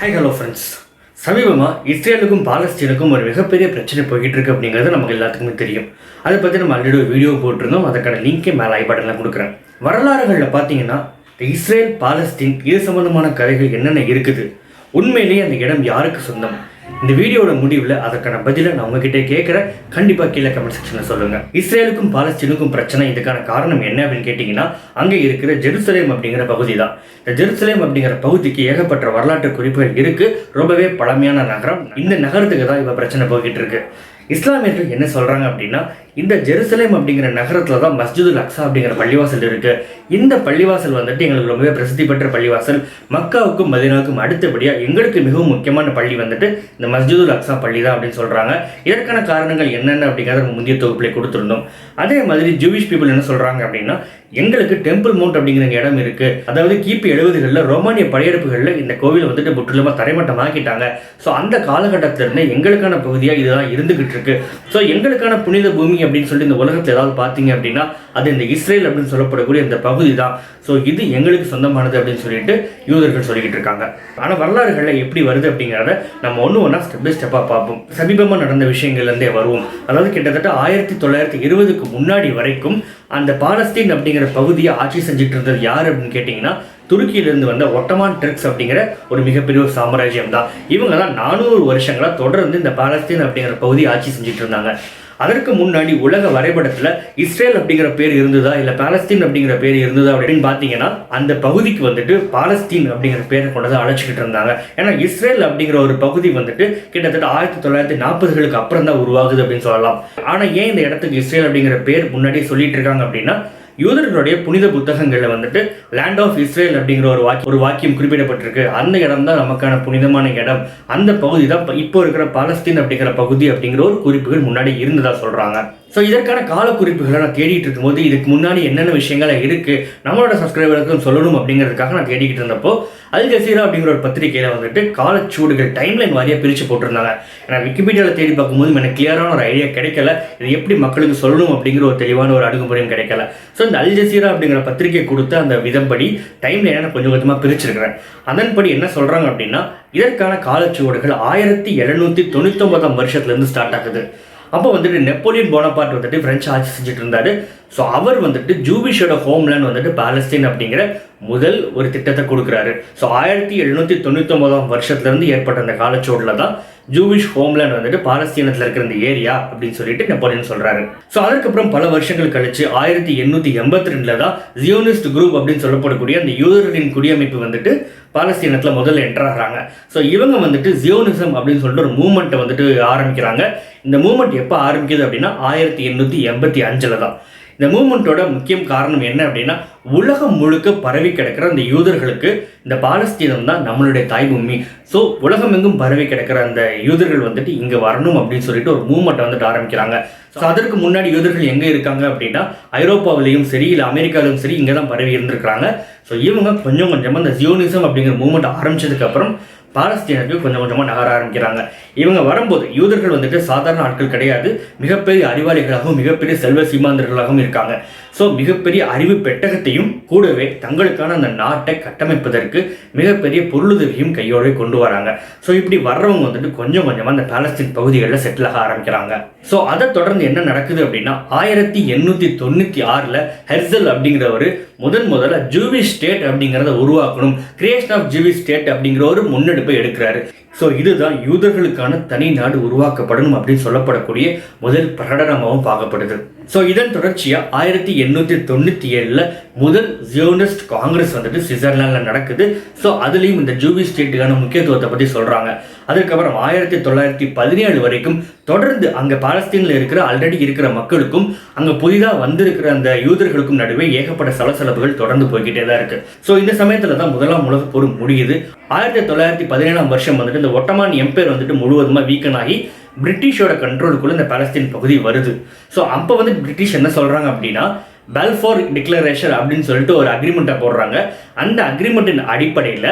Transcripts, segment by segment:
Hi hello friends. சமீபமாக இஸ்ரேலுக்கும் பாலஸ்தீனுக்கும் ஒரு மிகப்பெரிய பிரச்சனை போய்கிட்டு இருக்கு அப்படிங்கிறது நமக்கு எல்லாத்துக்குமே தெரியும். அதை பற்றி நம்ம ஆல்ரெடி ஒரு வீடியோ போட்டிருந்தோம். அதுக்கான லிங்கே மேலே ஐ பட்டனில் கொடுக்குறேன். வரலாறுகளில் பார்த்தீங்கன்னா இஸ்ரேல் பாலஸ்தீன் இது சம்பந்தமான கதைகள் என்னென்ன இருக்குது, உண்மையிலேயே அந்த இடம் யாருக்கு சொந்தம், இந்த வீடியோட முடிவில் அதற்கான பதிலை நான் உங்ககிட்ட கேட்குறேன். கண்டிப்பாக கீழே கமெண்ட் செக்ஷனில் சொல்லுங்கள். இஸ்ரேலுக்கும் பாலஸ்தீனுக்கும் பிரச்சனை, இதுக்கான காரணம் என்ன அப்படின்னு கேட்டிங்கன்னா அங்கே இருக்கிற ஜெருசலேம் அப்படிங்கிற பகுதி தான். இந்த ஜெருசலேம் அப்படிங்கிற பகுதிக்கு ஏகப்பட்ட வரலாற்று குறிப்புகள் இருக்குது. ரொம்பவே பழமையான நகரம். இந்த நகரத்துக்கு தான் இப்போ பிரச்சனை போய்கிட்டு இருக்கு. இஸ்லாமியர்கள் என்ன சொல்கிறாங்க அப்படின்னா இந்த ஜெருசலேம் அப்படிங்கிற நகரத்தில் தான் மஸ்ஜிதுல் அக்ஸா அப்படிங்கிற பள்ளிவாசல் இருக்குது. இந்த பள்ளிவாசல் வந்துட்டு எங்களுக்கு ரொம்பவே பிரசித்தி பெற்ற பள்ளிவாசல். மக்காவுக்கும் மதீனாவுக்கும் அடுத்தபடியாக எங்களுக்கு மிகவும் முக்கியமான பள்ளி வந்துட்டு இந்த மஸ்ஜிதுல் அக்ஸா பள்ளி தான் அப்படின்னு சொல்கிறாங்க. இதற்கான காரணங்கள் என்னென்ன அப்படிங்கிறத முந்தைய தொகுப்பில் கொடுத்துருந்தோம். அதே மாதிரி ஜூவிஷ் பீப்புள் என்ன சொல்கிறாங்க அப்படின்னா எங்களுக்கு டெம்பிள் மவுண்ட் அப்படிங்கிற இடம் இருக்குது. அதாவது கிபி 70களில் ரோமானிய படையெடுப்புகளில் இந்த கோவிலை வந்துட்டு முற்றிலுமாக தரைமட்டமாக்கிட்டாங்க. ஸோ அந்த காலகட்டத்திலிருந்து எங்களுக்கான பகுதியாக இதுதான் இருந்துகிட்டு இருக்கு. ஸோ எங்களுக்கான புனித பூமி அப்படின்னு சொல்லிட்டு இந்த உலகத்தில் ஏதாவது பார்த்தீங்க அப்படின்னா அது இந்த இஸ்ரேல் அப்படின்னு சொல்லப்படக்கூடிய இந்த பகுதி தான். ஸோ இது எங்களுக்கு சொந்தமானது அப்படின்னு சொல்லிட்டு யூதர்கள் சொல்லிக்கிட்டு இருக்காங்க. ஆனால் வரலாறுகளில் எப்படி வருது அப்படிங்கிறத நம்ம ஒன்று ஸ்டெப் பை ஸ்டெப்பாக பார்ப்போம். சமீபமாக நடந்த விஷயங்கள்லேருந்தே வருவோம். அதாவது கிட்டத்தட்ட 1920க்கு முன்னாடி வரைக்கும் அந்த பாலஸ்தீன் அப்படிங்கிற பகுதியை ஆட்சி செஞ்சுட்டு இருந்தது யார் அப்படின்னு கேட்டிங்கன்னா துருக்கியிலிருந்து வந்த ஒட்டமான் டர்க்ஸ் அப்படிங்கிற ஒரு மிகப்பெரிய ஒரு சாம்ராஜ்யம் தான். இவங்க தான் 400 வருஷங்களாக தொடர்ந்து இந்த பாலஸ்தீன் அப்படிங்கிற பகுதியை ஆட்சி செஞ்சுட்டு இருந்தாங்க. அதற்கு முன்னாடி உலக வரைபடத்தில் இஸ்ரேல் அப்படிங்கிற பேர் இருந்ததா இல்லை பாலஸ்தீன் அப்படிங்கிற பேர் இருந்ததா அப்படின்னு பார்த்தீங்கன்னா அந்த பகுதிக்கு வந்துட்டு பாலஸ்தீன் அப்படிங்கிற பேரை கொண்டதை அழைச்சிக்கிட்டு இருந்தாங்க. ஏன்னா இஸ்ரேல் அப்படிங்கிற ஒரு பகுதி வந்துட்டு கிட்டத்தட்ட 1940களுக்கு அப்புறம் தான் உருவாகுது அப்படின்னு சொல்லலாம். ஆனால் ஏன் இந்த இடத்துக்கு இஸ்ரேல் அப்படிங்கிற பேர் முன்னாடியே சொல்லிட்டு இருக்காங்க அப்படின்னா யூதர்களுடைய புனித புத்தகங்களில் வந்துட்டு லேண்ட் ஆஃப் இஸ்ரேல் அப்படிங்கிற ஒரு வாக்கியம் குறிப்பிடப்பட்டிருக்கு. அந்த இடம் தான் நமக்கான புனிதமான இடம். அந்த பகுதி தான் இப்போ இருக்கிற பாலஸ்தீன் அப்படிங்கிற பகுதி அப்படிங்கிற ஒரு குறிப்புகள் முன்னாடி இருந்ததா சொல்கிறாங்க. ஸோ இதற்கான கால குறிப்புகளை நான் தேடிட்டு இருக்கும்போது இதுக்கு முன்னாடி என்னென்ன விஷயங்கள் இருக்குது நம்மளோட சப்ஸ்கிரைபருக்கும் சொல்லணும் அப்படிங்கிறதுக்காக நான் தேடிக்கிட்டு இருந்தப்போ அல் ஜசீரா அப்படிங்கிற ஒரு பத்திரிகையில் வந்துட்டு காலச்சூடுகள் டைம்லைன் வாரியாக பிரித்து போட்டிருந்தாங்க. ஏன்னா விக்கிபீடியாவில் தேடி பார்க்கும்போது எனக்கு கிளியரான ஒரு ஐடியா கிடைக்கல. இது எப்படி மக்களுக்கு சொல்லணும் அப்படிங்கிற ஒரு தெளிவான ஒரு அணுகுமுறையும் கிடைக்கல. ஸோ இந்த அல் ஜசீரா அப்படிங்கிற பத்திரிகை கொடுத்த அந்த விதம்படி டைம்லைனை நான் கொஞ்சம் கொஞ்சமாக பிரிச்சிருக்கிறேன். அதன்படி என்ன சொல்கிறாங்க அப்படின்னா இதற்கான காலச்சுவடுகள் 1799 வருஷத்துலேருந்து ஸ்டார்ட் ஆகுது. அப்போ வந்துட்டு நெப்போலியன் போனபார்ட் வந்துட்டு பிரெஞ்சு ஆட்சி செஞ்சுட்டு இருந்தாரு. ஸோ அவர் வந்துட்டு ஜூவிஷோட ஹோம்லேண்ட் வந்துட்டு பாலஸ்தீன் அப்படிங்கிற முதல் ஒரு திட்டத்தை கொடுக்குறாரு. ஸோ 1799 வருஷத்துலேருந்து ஏற்பட்ட அந்த காலச்சோடில் தான் ஜூவிஷ் ஹோம்லேண்ட் வந்துட்டு பாலஸ்தீனத்தில் இருக்கிற இந்த ஏரியா அப்படின்னு சொல்லிட்டு நெப்போலியன் சொல்கிறாரு. ஸோ அதுக்கப்புறம் பல வருஷங்கள் கழிச்சு 1882 தான் ஜியோனிஸ்ட் குரூப் அப்படின்னு சொல்லப்படக்கூடிய அந்த யூதர்களின் குடியமைப்பு வந்துட்டு பாலஸ்தீனத்தில் முதல்ல என்ட்ராகிறாங்க. ஸோ இவங்க வந்துட்டு ஜியோனிசம் அப்படின்னு சொல்லிட்டு ஒரு மூவ்மெண்ட்டை வந்துட்டு ஆரம்பிக்கிறாங்க. இந்த மூவ்மெண்ட் எப்போ ஆரம்பிக்குது அப்படின்னா 1885 தான். இந்த மூவ்மெண்ட்டோட முக்கிய காரணம் என்ன அப்படின்னா உலகம் முழுக்க பரவி கிடக்கிற அந்த யூதர்களுக்கு இந்த பாலஸ்தீனம் தான் நம்மளுடைய தாய்பூமி. ஸோ உலகம் எங்கும் பரவி கிடக்கிற அந்த யூதர்கள் வந்துட்டு இங்கே வரணும் அப்படின்னு சொல்லிட்டு ஒரு மூவ்மெண்ட்டை வந்துட்டு ஆரம்பிக்கிறாங்க. ஸோ அதற்கு முன்னாடி யூதர்கள் எங்கே இருக்காங்க அப்படின்னா ஐரோப்பாவிலையும் சரி இல்லை அமெரிக்காவிலும் சரி இங்கே தான் பரவி இருந்திருக்கிறாங்க. ஸோ இவங்க கொஞ்சம் கொஞ்சமாக இந்த ஜியோனிசம் அப்படிங்கிற மூவ்மெண்ட் ஆரம்பிச்சதுக்கப்புறம் பாலஸ்தீனுக்கு கொஞ்சம் கொஞ்சமாக நகர ஆரம்பிக்கிறாங்க. இவங்க வரும்போது யூதர்கள் வந்துட்டு சாதாரண ஆட்கள் கிடையாது. மிகப்பெரிய அறிவாளிகளாகவும் மிகப்பெரிய செல்வ சீமாந்தர்களாகவும் இருக்காங்க. ஸோ மிகப்பெரிய அறிவு பெட்டகத்தையும் கூடவே தங்களுக்கான அந்த நாட்டை கட்டமைப்பதற்கு மிகப்பெரிய பொருளுதவியும் கையோடு கொண்டு வராங்க. ஸோ இப்படி வர்றவங்க வந்துட்டு கொஞ்சம் கொஞ்சமாக அந்த பாலஸ்தீன் பகுதிகளில் செட்டில் ஆக ஆரம்பிக்கிறாங்க. ஸோ அதை தொடர்ந்து என்ன நடக்குது அப்படின்னா 1896 ஹெர்சல் அப்படிங்கிறவர் முதல்ல ஜூவிஷ் ஸ்டேட் அப்படிங்கிறத உருவாக்கணும், கிரியேஷன் ஆஃப் ஜூவிஷ் ஸ்டேட் அப்படிங்கிற ஒரு முன்னெடுப்பை எடுக்கிறாரு. ஸோ இதுதான் யூதர்களுக்கான தனி நாடு உருவாக்கப்படணும் அப்படின்னு சொல்லப்படக்கூடிய முதல் பிரகடனமாகவும் பார்க்கப்படுது. ஸோ இதன் தொடர்ச்சியாக 1897 முதல் ஜியோனிஸ்ட் காங்கிரஸ் வந்துட்டு சுவிட்சர்லாண்டில் நடக்குது. ஸோ அதுலேயும் இந்த ஜூவிஷ் ஸ்டேட்டுக்கான முக்கியத்துவத்தை பற்றி சொல்கிறாங்க. அதுக்கப்புறம் 1917 வரைக்கும் தொடர்ந்து அங்கே பாலஸ்தீனில் இருக்கிற ஆல்ரெடி இருக்கிற மக்களுக்கும் அங்கே புதிதாக வந்திருக்கிற அந்த யூதர்களுக்கும் நடுவே ஏகப்பட்ட சலசலப்புகள் தொடர்ந்து போய்கிட்டே தான் இருக்குது. ஸோ இந்த சமயத்தில் தான் முதலாம் உலகப் போர் முடியுது. 1917 வருஷம் வந்துட்டு இந்த ஒட்டமான் எம்பையர் வந்துட்டு முழுவதுமாக வீக்கன் ஆகி பிரிட்டிஷோட கண்ட்ரோலுக்குள்ள இந்த பாலஸ்தீன் பகுதி வருது. ஸோ அப்போ வந்து பிரிட்டிஷ் என்ன சொல்கிறாங்க அப்படின்னா பல்ஃபோர் டிக்ளரேஷன் அப்படின்னு சொல்லிட்டு ஒரு அக்ரிமெண்ட்டை போடுறாங்க. அந்த அக்ரிமெண்ட்டின் அடிப்படையில்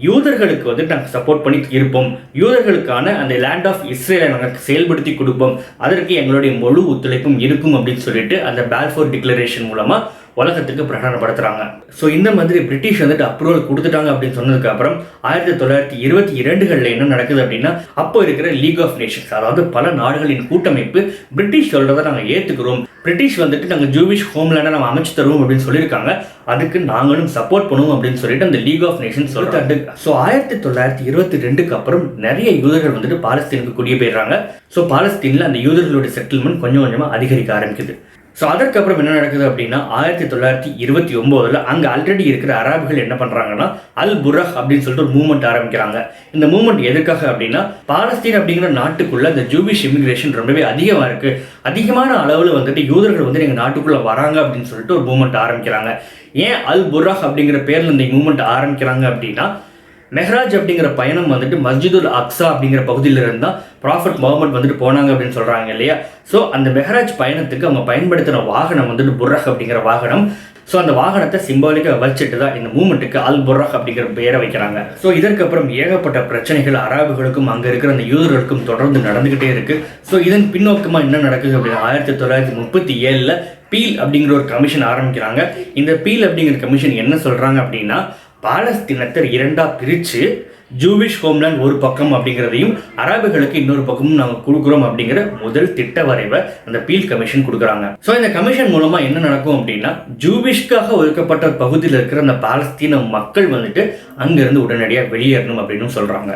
யூதர்களுக்கு வந்து நாங்கள் சப்போர்ட் பண்ணி இருப்போம், யூதர்களுக்கான அந்த லேண்ட் ஆஃப் இஸ்ரேலை நாங்கள் செயல்படுத்தி கொடுப்போம், அதற்கு எங்களுடைய முழு ஒத்துழைப்பும் இருக்கும் அப்படின்னு சொல்லிட்டு அந்த பால்ஃபோர் டிக்ளரேஷன் மூலமாக உலகத்துக்கு பிரகடனப்படுத்துகிறாங்க. ஸோ இந்த மாதிரி பிரிட்டிஷ் வந்துட்டு அப்ரூவல் கொடுத்துட்டாங்க அப்படின்னு சொன்னதுக்கப்புறம் 1922 என்ன நடக்குது அப்படின்னா, அப்போ இருக்கிற லீக் ஆஃப் நேஷன்ஸ், அதாவது பல நாடுகளின் கூட்டமைப்பு பிரிட்டிஷ் சொல்கிறத நாங்கள் ஏற்றுக்கிறோம், பிரிட்டிஷ் வந்துட்டு நாங்கள் ஜூவிஷ் ஹோம்லேண்டை நம்ம அமைச்சு தருவோம் அப்படின்னு சொல்லியிருக்காங்க, அதுக்கு நாங்களும் சப்போர்ட் பண்ணுவோம் அப்படின்னு சொல்லிட்டு அந்த லீக் ஆஃப் நேஷன்ஸ் சொல்லிட்டு. ஸோ 1922 அப்புறம் நிறைய யூதர்கள் வந்துட்டு பாலஸ்தீனுக்கு குடியேறாங்க. ஸோ பாலஸ்தீனில் அந்த யூதர்களுடைய செட்டில்மெண்ட் கொஞ்சம் கொஞ்சமாக அதிகரிக்க ஆரம்பிக்குது. ஸோ அதற்கப்புறம் என்ன நடக்குது அப்படின்னா, 1929 அங்கே ஆல்ரெடி இருக்கிற அரபுகள் என்ன பண்ணுறாங்கன்னா அல் புரஹ் அப்படின்னு சொல்லிட்டு ஒரு மூவ்மெண்ட் ஆரம்பிக்கிறாங்க. இந்த மூவ்மெண்ட் எதுக்காக அப்படின்னா, பாலஸ்தீன் அப்படிங்கிற நாட்டுக்குள்ள இந்த ஜூவிஷ் இமிகிரேஷன் ரொம்பவே அதிகமாக இருக்குது, அதிகமான அளவில் வந்துட்டு யூதர்கள் வந்து எங்கள் நாட்டுக்குள்ளே வராங்க அப்படின்னு சொல்லிட்டு ஒரு மூவ்மெண்ட் ஆரம்பிக்கிறாங்க. ஏன் அல் புரஹ் அப்படிங்கிற பேரில் இந்த மூவ்மெண்ட் ஆரம்பிக்கிறாங்க அப்படின்னா, மெஹராஜ் அப்படிங்கிற பயணம் வந்துட்டு மஸ்ஜிதுல் அக்ஸா அப்படிங்கிற பகுதியில் இருந்தால் ப்ராஃபட் முகமது வந்துட்டு போனாங்க அப்படின்னு சொல்கிறாங்க இல்லையா. ஸோ அந்த மெஹராஜ் பயணத்துக்கு அவங்க பயன்படுத்தின வாகனம் வந்துட்டு புர்ரஹ் அப்படிங்கிற வாகனம். ஸோ அந்த வாகனத்தை சிம்பாலிக்காக வச்சுட்டு தான் இந்த மூமெண்ட்டுக்கு அல் புர்ரஹ் அப்படிங்கிற பெயரை வைக்கிறாங்க. ஸோ இதற்கப்புறம் ஏகப்பட்ட பிரச்சனைகள் அரபுகளுக்கும் அங்கே இருக்கிற அந்த யூதர்களுக்கும் தொடர்ந்து நடந்துக்கிட்டே இருக்குது. ஸோ இதன் பின்னோக்கமாக என்ன நடக்குது அப்படின்னா, 1937 பீல் அப்படிங்கிற ஒரு கமிஷன் ஆரம்பிக்கிறாங்க. இந்த பீல் அப்படிங்கிற கமிஷன் என்ன சொல்கிறாங்க அப்படின்னா, பாலஸ்தீனத்தை இரண்டாக பிரித்து ஜூவிஷ் ஹோம்லேண்ட் ஒரு பக்கம் அப்படிங்கிறதையும் அரபுகளுக்கு இன்னொரு பக்கமும் நாங்கள் கொடுக்குறோம் அப்படிங்கிற முதல் திட்ட வரைவை அந்த பீல் கமிஷன் கொடுக்குறாங்க. ஸோ இந்த கமிஷன் மூலமாக என்ன நடக்கும் அப்படின்னா, ஜூவிஷ்காக ஒதுக்கப்பட்ட பகுதியில் இருக்கிற அந்த பாலஸ்தீன மக்கள் வந்துட்டு அங்கேருந்து உடனடியாக வெளியேறணும் அப்படின்னு சொல்கிறாங்க.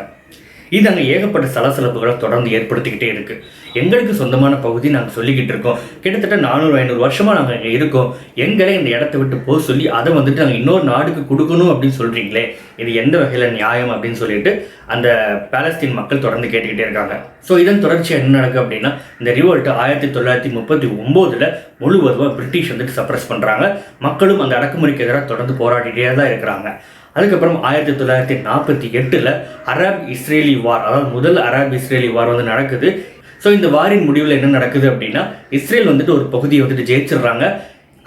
இது அங்கே ஏகப்பட்ட சலசலப்புகளை தொடர்ந்து ஏற்படுத்திக்கிட்டே இருக்குது. எங்களுக்கு சொந்தமான பகுதி நாங்கள் சொல்லிக்கிட்டு இருக்கோம், கிட்டத்தட்ட 400-500 வருஷமாக நாங்கள் இங்கே இருக்கோம், எங்களை இந்த இடத்த விட்டு போக சொல்லி அதை வந்துட்டு நாங்கள் இன்னொரு நாடுக்கு கொடுக்கணும் அப்படின்னு சொல்கிறீங்களே, இது எந்த வகையில் நியாயம் அப்படின்னு சொல்லிட்டு அந்த பாலஸ்தீன் மக்கள் தொடர்ந்து கேட்டுக்கிட்டே இருக்காங்க. ஸோ இதன் தொடர்ச்சியாக என்ன நடக்குது அப்படின்னா, இந்த ரிவோல்ட்டை 1939 முழுவதுமாக பிரிட்டிஷ் வந்துட்டு சப்ரஸ் பண்ணுறாங்க. மக்களும் அந்த அடக்குமுறைக்கு எதிராக தொடர்ந்து போராடிட்டே தான் இருக்கிறாங்க. அதுக்கப்புறம் 1948 அரப் இஸ்ரேலி வார், அதாவது முதல் அரப் இஸ்ரேலி வார் வந்து நடக்குது. ஸோ இந்த வாரின் முடிவில் என்ன நடக்குது அப்படின்னா, இஸ்ரேல் வந்துட்டு ஒரு பகுதியை வந்துட்டு ஜெயிச்சிடுறாங்க.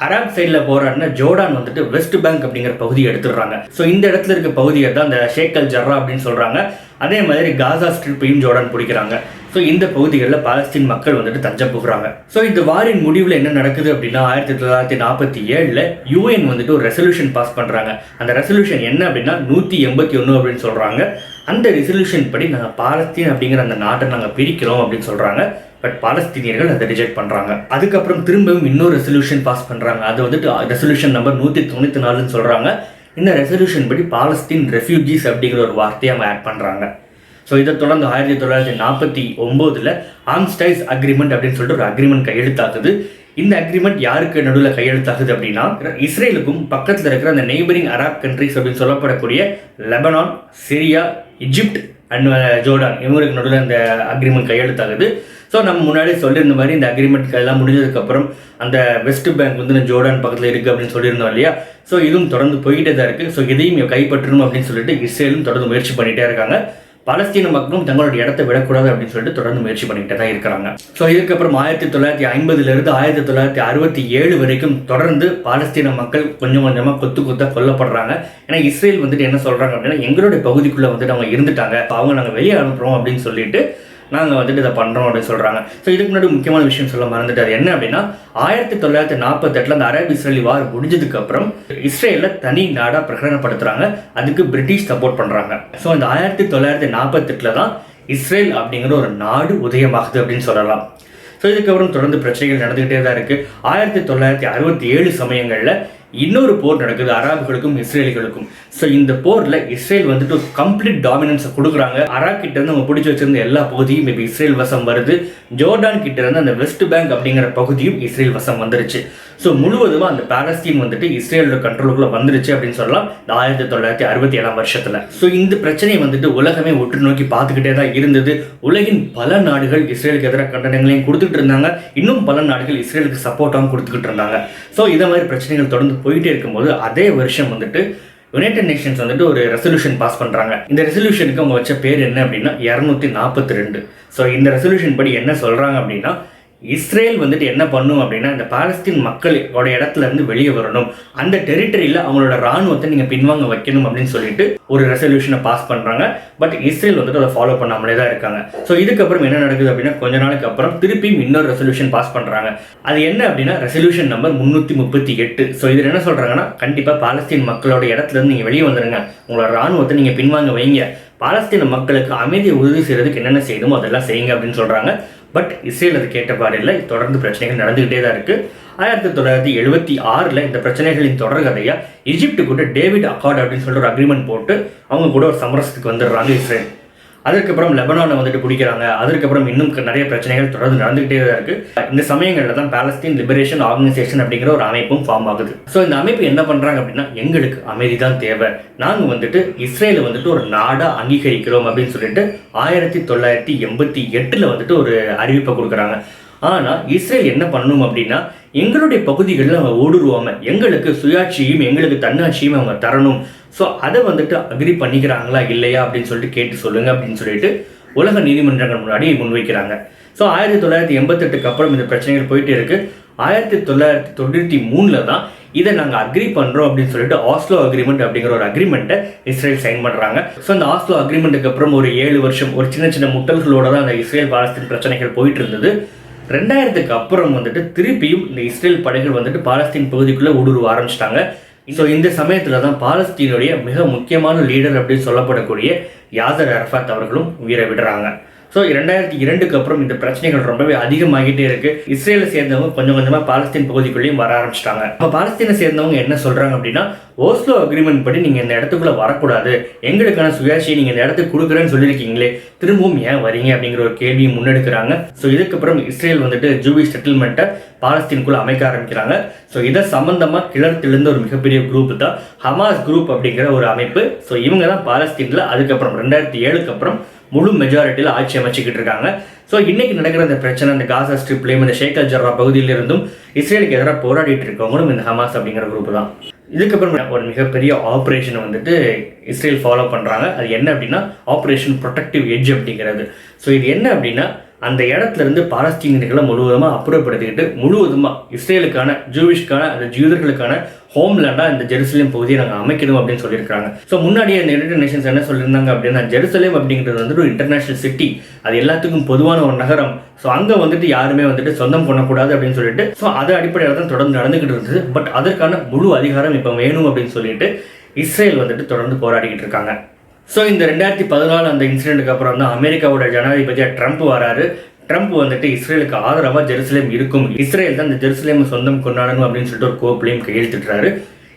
அரப் சைடில் போராடின ஜோர்டான் வந்துட்டு வெஸ்ட் பேங்க் அப்படிங்கிற பகுதியை எடுத்துடுறாங்க. ஸோ இந்த இடத்துல இருக்க பகுதியை தான் இந்த ஷேக் அல் ஜர்ரா அப்படின்னு சொல்கிறாங்க. அதே மாதிரி காசா ஸ்ட்ரிப்பையும் ஜோர்டான் பிடிக்கிறாங்க. ஸோ இந்த பகுதிகளில் பாலஸ்தீன் மக்கள் வந்துட்டு தஞ்சம் புகுறாங்க. ஸோ இந்த வாரின் முடிவில் என்ன நடக்குது அப்படின்னா, 1947 யூஎன் வந்துட்டு ஒரு ரெசல்யூஷன் பாஸ் பண்ணுறாங்க. அந்த ரெசல்யூஷன் என்ன அப்படின்னா 181 அப்படின்னு சொல்கிறாங்க. அந்த ரெசல்யூஷன் படி நாங்கள் பாலஸ்தீன் அப்படிங்கிற அந்த நாட்டை நாங்கள் பிரிக்கிறோம் அப்படின்னு சொல்கிறாங்க. பட் பாலஸ்தீனியர்கள் அதை ரிஜெக்ட் பண்ணுறாங்க. அதுக்கப்புறம் திரும்பவும் இன்னொரு ரெசல்யூஷன் பாஸ் பண்ணுறாங்க. அது வந்துட்டு ரெசல்யூஷன் நம்பர் 194 சொல்கிறாங்க. இந்த ரெசல்யூஷன் படி பாலஸ்தீன் ரெஃப்யூஜிஸ் அப்படிங்கிற ஒரு வார்த்தையை அவங்க ஆட் பண்ணுறாங்க. ஸோ இதை தொடர்ந்து 1949 ஆர்ம்ஸ்டைஸ் அக்ரிமெண்ட் அப்படின்னு சொல்லிட்டு ஒரு அக்ரிமெண்ட் கையெழுத்தாகுது. இந்த அக்ரிமெண்ட் யாருக்கு நடுவில் கையெழுத்தாகுது அப்படின்னா, இஸ்ரேலுக்கும் பக்கத்தில் இருக்கிற அந்த நெய்பரிங் அரப் கண்ட்ரிஸ் அப்படின்னு சொல்லப்படக்கூடிய Lebanon, Syria, Egypt and Jordan இவங்களுக்கு நடுவில் இந்த அக்ரிமெண்ட் கையெழுத்தாகுது. ஸோ நம்ம முன்னாடி சொல்லியிருந்த மாதிரி இந்த அக்ரிமெண்ட் எல்லாம் முடிஞ்சதுக்கப்புறம் அந்த வெஸ்ட் பேங்க் வந்து ஜோர்டான் பக்கத்தில் இருக்குது அப்படின்னு சொல்லியிருந்தோம் இல்லையா. ஸோ இதுவும் தொடர்ந்து போய்கிட்டே தான் இருக்குது. ஸோ இதையும் கைப்பற்றணும் அப்படின்னு சொல்லிட்டு இஸ்ரேலும் தொடர்ந்து முயற்சி பண்ணிகிட்டே இருக்காங்க. பாலஸ்தீன மக்களும் தங்களுடைய இடத்தை விடக்கூடாது அப்படின்னு சொல்லிட்டு தொடர்ந்து முயற்சி பண்ணிக்கிட்டே தான் இருக்கிறாங்க. ஸோ இதுக்கப்புறம் 1950 1967 வரைக்கும் தொடர்ந்து பாலஸ்தீன மக்கள் கொஞ்சம் கொஞ்சமாக கொத்தாக கொல்லப்படுறாங்க. ஏன்னா இஸ்ரேல் வந்துட்டு என்ன சொல்கிறாங்க அப்படின்னா, எங்களுடைய பகுதிக்குள்ளே வந்துட்டு அவங்க இருந்துட்டாங்க, அவங்க நாங்கள் வெளியே அனுப்புகிறோம் அப்படின்னு சொல்லிட்டு நாங்கள் வந்துட்டு இதை பண்ணுறோம் அப்படின்னு சொல்கிறாங்க. ஸோ இதுக்கு முன்னாடி முக்கியமான விஷயம் சொல்ல மறந்துட்டு, அது என்ன அப்படின்னா 1948 அந்த அரப் இஸ்ரேலி வார் முடிஞ்சதுக்கப்புறம் இஸ்ரேலில் தனி நாடாக பிரகடனப்படுத்துகிறாங்க. அதுக்கு பிரிட்டிஷ் சப்போர்ட் பண்ணுறாங்க. ஸோ இந்த 1948 தான் இஸ்ரேல் அப்படிங்கிற ஒரு நாடு உதயமாகுது அப்படின்னு சொல்லலாம். ஸோ இதுக்கப்புறம் தொடர்ந்து பிரச்சனைகள் நடந்துக்கிட்டே தான் இருக்குது. 1967 சமயங்களில் இன்னொரு போர் நடக்குது அரபுகளுக்கும் இஸ்ரேலிகளுக்கும். ஸோ இந்த போரில் இஸ்ரேல் வந்துட்டு ஒரு கம்ப்ளீட் டாமினன்ஸை கொடுக்குறாங்க. அராக் கிட்ட இருந்து அவங்க பிடிச்சி வச்சிருந்த எல்லா பகுதியும் இப்போ இஸ்ரேல் வசம் வருது. ஜோர்டான் கிட்ட இருந்து அந்த வெஸ்ட் பேங்க் அப்படிங்கிற பகுதியும் இஸ்ரேல் வசம் வந்துருச்சு. ஸோ முழுவதுமாக அந்த பாலஸ்தீன் வந்துட்டு இஸ்ரேலோட கண்ட்ரோலுக்குள்ளே வந்துருச்சு அப்படின்னு சொல்லலாம் இந்த 1967 வருஷத்தில். ஸோ இந்த பிரச்சனையை வந்துட்டு உலகமே உற்று நோக்கி பார்த்துக்கிட்டே தான் இருந்தது. உலகின் பல நாடுகள் இஸ்ரேலுக்கு எதிராக கண்டனங்களையும் கொடுத்துட்டு இருந்தாங்க. இன்னும் பல நாடுகள் இஸ்ரேலுக்கு சப்போர்ட்டாகவும் கொடுத்துக்கிட்டு இருந்தாங்க. ஸோ இதை மாதிரி பிரச்சனைகள் தொடர்ந்து போயிட்டே இருக்கும்போது அதே வருஷம் வந்துட்டு யுனைடெட் நேஷன்ஸ் வந்துட்டு ஒரு ரெசல்யூஷன் பாஸ் பண்ணுறாங்க. இந்த ரெசல்யூஷனுக்கு அவங்க வச்ச பேர் என்ன அப்படின்னா 242. ஸோ இந்த ரெசல்யூஷன் படி என்ன சொல்கிறாங்க அப்படின்னா, இஸ்ரேல் வந்துட்டு என்ன பண்ணும் அப்படின்னா இந்த பாலஸ்தீன் மக்களோட இடத்துல இருந்து வெளியே வரணும், அந்த டெரிட்டரியில் அவங்களோட ராணுவத்தை நீங்கள் பின்வாங்க வைக்கணும் அப்படின்னு சொல்லிட்டு ஒரு ரெசல்யூஷனை பாஸ் பண்ணுறாங்க. பட் இஸ்ரேல் வந்துட்டு அதை ஃபாலோ பண்ணாமலே தான் இருக்காங்க. ஸோ இதுக்கப்புறம் என்ன நடக்குது அப்படின்னா கொஞ்ச நாளுக்கு அப்புறம் திருப்பியும் இன்னொரு ரெசல்யூஷன் பாஸ் பண்ணுறாங்க. அது என்ன அப்படின்னா ரெசல்யூஷன் நம்பர் 338. ஸோ இதில் என்ன சொல்கிறாங்கன்னா கண்டிப்பாக பாலஸ்தீன் மக்களோட இடத்துல இருந்து நீங்கள் வெளியே வந்துடுங்க, உங்களோட ராணுவத்தை நீங்கள் பின்வாங்க வைங்க, பாலஸ்தீன மக்களுக்கு அமைதியை உறுதி செய்யறதுக்கு என்னென்ன செய்யணுமோ அதெல்லாம் செய்யுங்க அப்படின்னு சொல்கிறாங்க. பட் இஸ்ரேல் அது கேட்டபாடில்லை, தொடர்ந்து பிரச்சனைகள் நடந்துகிட்டே தான் இருக்குது. 1976 இந்த பிரச்சனைகளின் தொடர்கதையாக எஜிப்டு கூட டேவிட் அக்கார்ட் அப்படின்னு சொல்லிட்டு ஒரு அக்ரிமெண்ட் போட்டு அவங்க கூட ஒரு சமரசத்துக்கு வந்துடுறாங்க இஸ்ரேல். அதற்கப்புறம் லெபனானை வந்துட்டு பிடிக்கிறாங்க. அதற்கப்புறம் இன்னும் நிறைய பிரச்சனைகள் தொடர்ந்து நடந்துகிட்டே தான் இருக்குது. இந்த சமயங்களில் தான் பாலஸ்தீன் லிபரேஷன் ஆர்கனைசேஷன் அப்படிங்கிற ஒரு அமைப்பும் ஃபார்ம் ஆகுது. ஸோ இந்த அமைப்பு என்ன பண்ணுறாங்க அப்படின்னா எங்களுக்கு அமைதி தான் தேவை, நாங்கள் வந்துட்டு இஸ்ரேலை வந்துட்டு ஒரு நாடாக அங்கீகரிக்கிறோம் அப்படின்னு சொல்லிட்டு 1988 வந்துட்டு ஒரு அறிவிப்பை கொடுக்குறாங்க. ஆனால் இஸ்ரேல் என்ன பண்ணணும் அப்படின்னா எங்களுடைய பகுதிகளில் அவங்க ஊடுருவாமல் எங்களுக்கு சுயாட்சியும் எங்களுக்கு தன்னாட்சியும் அவங்க தரணும். ஸோ அதை வந்துட்டு அக்ரி பண்ணிக்கிறாங்களா இல்லையா அப்படின்னு சொல்லிட்டு கேட்டு சொல்லுங்கள் அப்படின்னு சொல்லிட்டு உலக நீதிமன்றங்கள் முன்னாடி முன்வைக்கிறாங்க. ஸோ 1988 அப்புறம் இந்த பிரச்சனைகள் போயிட்டு இருக்கு. 1993 தான் இதை நாங்கள் அக்ரி பண்ணுறோம் அப்படின்னு சொல்லிட்டு ஆஸ்லோ அக்ரிமெண்ட் அப்படிங்கிற ஒரு அக்ரிமெண்ட்டை இஸ்ரேல் சைன் பண்ணுறாங்க. ஸோ அந்த ஆஸ்லோ அக்ரிமெண்ட்டுக்கு அப்புறம் ஒரு 7 வருஷம் ஒரு சின்ன சின்ன முட்டல்களோட தான் அந்த இஸ்ரேல் பாலஸ்தீன் பிரச்சனைகள் போயிட்டு இருந்தது. 2000 அப்புறம் வந்துட்டு திருப்பியும் இந்த இஸ்ரேல் படைகள் வந்துட்டு பாலஸ்தீன் பகுதிக்குள்ளே ஊடுருவ ஆரம்பிச்சிட்டாங்க. ஸோ இந்த சமயத்தில் தான் பாலஸ்தீனுடைய மிக முக்கியமான லீடர் அப்படின்னு சொல்லப்படக்கூடிய யாசர் அரஃபாத் அவர்களும் உயிரை விடுறாங்க. ஸோ 2002 அப்புறம் இந்த பிரச்சனைகள் ரொம்பவே அதிகமாகிட்டே இருக்கு. இஸ்ரேலை சேர்ந்தவங்க கொஞ்சம் கொஞ்சமாக பாலஸ்தீன் பகுதிக்குள்ளேயும் வர ஆரம்பிச்சிட்டாங்க. அப்போ பாலஸ்தீனை சேர்ந்தவங்க என்ன சொல்றாங்க அப்படின்னா ஓஸ்லோ அக்ரிமெண்ட் படி நீங்கள் இந்த இடத்துக்குள்ள வரக்கூடாது, எங்களுக்கான சுயாட்சியை நீங்கள் இந்த இடத்துக்கு கொடுக்குறேன்னு சொல்லியிருக்கீங்களே, திரும்பவும் ஏன் வரீங்க அப்படிங்கிற ஒரு கேள்வியை முன்னெடுக்கிறாங்க. ஸோ இதுக்கப்புறம் இஸ்ரேல் வந்துட்டு ஜூவிஷ் செட்டில்மெண்ட்டை பாலஸ்தீனுக்குள்ள அமைக்க ஆரம்பிக்கிறாங்க. ஸோ இதை சம்பந்தமாக கிளர்த்தெழுந்த ஒரு மிகப்பெரிய குரூப் தான் ஹமாஸ் குரூப் அப்படிங்கிற ஒரு அமைப்பு. ஸோ இவங்க தான் பாலஸ்தீனில் அதுக்கப்புறம் 2007 அப்புறம் முழு மெஜாரிட்டியில் ஆட்சி அமைச்சிக்கிட்டு இருக்காங்க. ஸோ இன்னைக்கு நடக்கிற இந்த பிரச்சனை இந்த காசா ஸ்ட்ரிப்லையும் இந்த ஷேக் அல் ஜர்ரா பகுதியிலிருந்தும் இஸ்ரேலுக்கு எதிராக போராடிட்டு இருக்கவங்களும் இந்த ஹமாஸ் அப்படிங்கிற குரூப் தான். இதுக்கப்புறம் ஒரு மிகப்பெரிய ஆப்ரேஷனை வந்துட்டு இஸ்ரேல் ஃபாலோ பண்ணுறாங்க. அது என்ன அப்படின்னா ஆப்ரேஷன் ப்ரொடெக்டிவ் எட்ஜ் அப்படிங்கிறது. ஸோ இது என்ன அப்படின்னா அந்த இடத்துல இருந்து பாலஸ்தீனியர்களை முழுவதுமாக அப்புறப்படுத்திக்கிட்டு முழுவதுமாக இஸ்ரேலுக்கான ஜூவிஷ்கான அந்த ஜூதர்களுக்கான ஹோம்லேண்டாக இந்த ஜெருசலேம் பகுதியை நாங்கள் அமைக்கணும் அப்படின்னு சொல்லியிருக்காங்க. ஸோ முன்னாடியே இந்த யுனைடெட் நேஷன்ஸ் என்ன சொல்லியிருந்தாங்க அப்படின்னா ஜெருசலேம் அப்படிங்கிறது வந்துட்டு ஒரு இன்டர்நேஷனல் சிட்டி, அது எல்லாத்துக்கும் பொதுவான ஒரு நகரம். ஸோ அங்கே வந்துட்டு யாருமே வந்துட்டு சொந்தம் பண்ணக்கூடாது அப்படின்னு சொல்லிட்டு ஸோ அது அடிப்படையில் தான் தொடர்ந்து நடந்துக்கிட்டு இருந்தது. பட் அதற்கான முழு அதிகாரம் இப்போ வேணும் அப்படின்னு சொல்லிட்டு இஸ்ரேல் வந்துட்டு தொடர்ந்து போராடிக்கிட்டு இருக்காங்க. ஸோ இந்த 2014 அந்த இன்சிடென்ட்டுக்கு அப்புறம் தான் அமெரிக்காவோட ஜனாதிபதியாக ட்ரம்ப் வராரு. ட்ரம்ப் வந்துட்டு இஸ்ரேலுக்கு ஆதரவாக ஜெருசலேம் இருக்கும், இஸ்ரேல் தான் இந்த ஜெருசலேம் சொந்தம் கொண்டாடணும் அப்படின்னு சொல்லிட்டு ஒரு கோப்பிலையும் கையெழுத்திட்டுறாரு.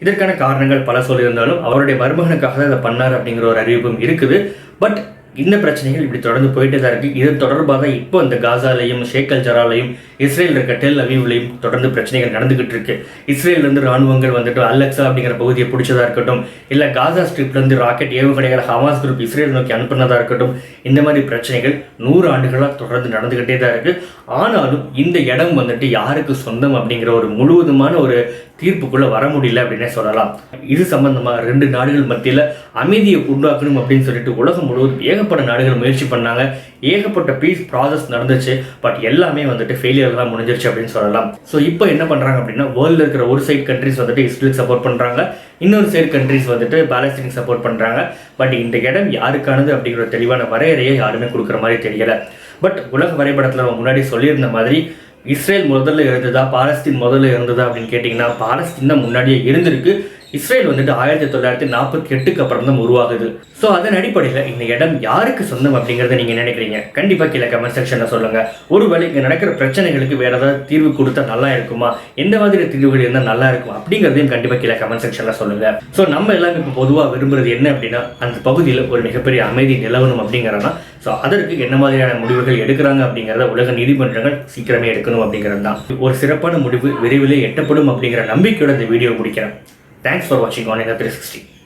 இதற்கான காரணங்கள் பல சொல்லியிருந்தாலும் அவருடைய மருமகனுக்காக தான் இதை பண்ணார் அப்படிங்கிற ஒரு அறிவிப்பும் இருக்குது. பட் இந்த பிரச்சனைகள் இப்படி தொடர்ந்து போயிட்டே தான் இருக்குது. இது தொடர்பாக தான் இப்போ இந்த காசாலையும் ஷேக் அல் ஜராலையும் இஸ்ரேல் இருக்க டெல் அவீவ்லையும் தொடர்ந்து பிரச்சனைகள் நடந்துகிட்டு இருக்கு. இஸ்ரேல்லேருந்து ராணுவங்கள் வந்துட்டு அலெக்சா அப்படிங்கிற பகுதியை பிடிச்சதா இருக்கட்டும், இல்லை காசா ஸ்ட்ரிப்லேருந்து ராக்கெட் ஏவுகணைகளை ஹமாஸ் குரூப் இஸ்ரேல் நோக்கி அனுப்புனதாக இருக்கட்டும், இந்த மாதிரி பிரச்சனைகள் 100 ஆண்டுகளாக தொடர்ந்து நடந்துகிட்டே தான் இருக்குது. ஆனாலும் இந்த இடம் வந்துட்டு யாருக்கு சொந்தம் அப்படிங்கிற ஒரு முழுவதுமான ஒரு தீர்ப்புக்குள்ளே வர முடியல அப்படின்னே சொல்லலாம். இது சம்பந்தமாக 2 நாடுகள் மத்தியில் அமைதியை உண்டாக்கணும் அப்படின்னு சொல்லிட்டு உலகம் முழுவதும் ஏகப்பட்ட நாடுகள் முயற்சி பண்ணாங்க. ஏகப்பட்ட பீஸ் ப்ராசஸ் நடந்துச்சு. பட் எல்லாமே வந்துட்டு ஃபெயிலியர் தான் முடிஞ்சிருச்சு அப்படின்னு சொல்லலாம். ஸோ இப்போ என்ன பண்ணுறாங்க அப்படின்னா வேர்ல்டில் இருக்கிற ஒரு சைடு கண்ட்ரிஸ் வந்துட்டு இஸ்ரேலுக்கு சப்போர்ட் பண்ணுறாங்க, இன்னொரு சைடு கண்ட்ரிஸ் வந்துட்டு பாலஸ்தீனுக்கு சப்போர்ட் பண்ணுறாங்க. பட் இந்த இடம் யாருக்கானது அப்படிங்கிற தெளிவான வரையறையை யாருமே கொடுக்குற மாதிரி தெரியல. பட் உலக வரைபடத்தில் முன்னாடி சொல்லியிருந்த மாதிரி இஸ்ரேல் முதல்ல இருந்ததா பாலஸ்தீன் முதல்ல இருந்ததா அப்படின்னு கேட்டிங்கன்னா பாலஸ்தீன் தான் முன்னாடியே இருந்திருக்கு. இஸ்ரேல் வந்துட்டு 1948 அப்புறம் தான் உருவாகுது. ஸோ அதன் அடிப்படையில் இந்த இடம் யாருக்கு சொந்தம் அப்படிங்கிறத நீங்கள் நினைக்கிறீங்க? கண்டிப்பாக கீழே கமெண்ட் செக்ஷனில் சொல்லுங்கள். ஒருவேளை இங்கே நடக்கிற பிரச்சனைகளுக்கு வேறு ஏதாவது தீர்வு கொடுத்தா நல்லா இருக்குமா, எந்த மாதிரி தீர்வுகள் இருந்தால் நல்லா இருக்கும் அப்படிங்கிறதையும் கண்டிப்பாக கீழே கமெண்ட் செக்ஷனில் சொல்லுங்கள். ஸோ நம்ம எல்லாமே இப்போ பொதுவாக விரும்புகிறது என்ன அப்படின்னா அந்த பகுதியில் ஒரு மிகப்பெரிய அமைதி நிலவணும் அப்படிங்கிறதா. ஸோ அதற்கு என்ன மாதிரியான முடிவுகள் எடுக்கிறாங்க அப்படிங்கிறத உலக நீதிமன்றங்கள் சீக்கிரமே எடுக்கணும் அப்படிங்கிறது தான். ஒரு சிறப்பான முடிவு விரைவிலே எட்டப்படும் அப்படிங்கிற நம்பிக்கையோட இந்த வீடியோ முடிக்கிறேன். Thanks for watching on Inner 360.